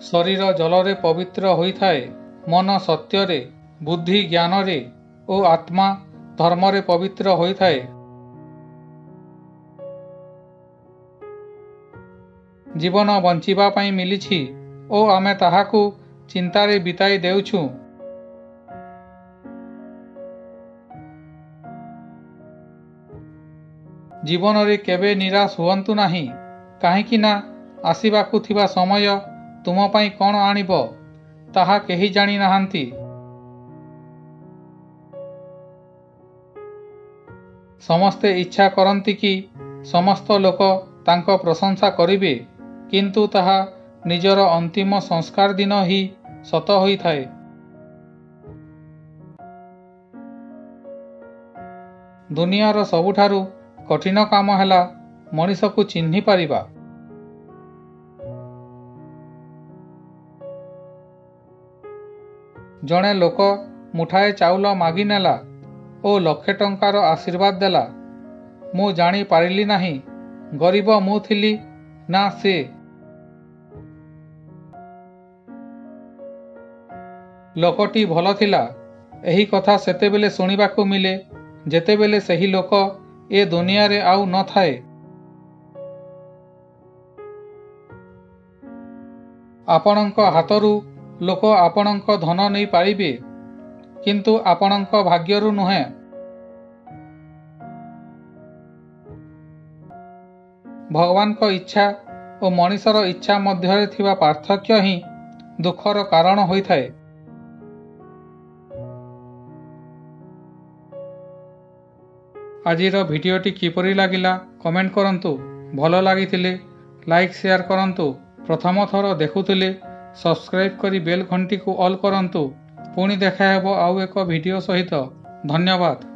शरीर जलरे पवित्र होइथाए, मन सत्यरे, बुद्धि ज्ञानरे ओ आत्मा धर्मरे पवित्र होइथाए। जीवन बंचिबा पई मिलिछि ओ आमे ताहाकू चिंतारे बिताई देउछु। जीवन रे केबे निराश हुअंतु नाही, काहेकि ना आसिबाकू थिबा समय तुम पई कोन आनिबो ताहा केही जानि नाहांती। समस्ते इच्छा करंती कि समस्त लोक तांको प्रशंसा करिबे, किंतु ताहा निजर अंतिम संस्कार दिन ही सत होइथाए। दुनियार सबुठारु कठिन काम हैला मनीष को चिन्हि पारिबा। जणे लोक मुठाए चाउल मागी नेला ओ लक्षे टंकार आशीर्वाद देला, मु जानी पारिली नाही गरीब मु थिली ना से। लोकटी भल थिला एही कथा सेतेबेले सुनिबाकू मिले जेतेबेले सही लोक ए दुनिया रे आउ न थाए। आपणक हाथरू लोक आपणक धन नहीं पारिबे, किंतु आपणक भाग्यरू नुहे। भगवान को इच्छा और मनीषर इच्छा मध्य थिबा पार्थक्य ही दुखर कारण होइथाए। आजिर भिडियोटी किपरि लागिला कमेंट करंतु। भल लागिथिले लाइक शेयर करंतु। प्रथम थर देखुथिले सब्सक्राइब करी बेल घंटी को ऑल करंतु। पुणी देखा हेबो आउ एक भिडियो सहित। धन्यवाद।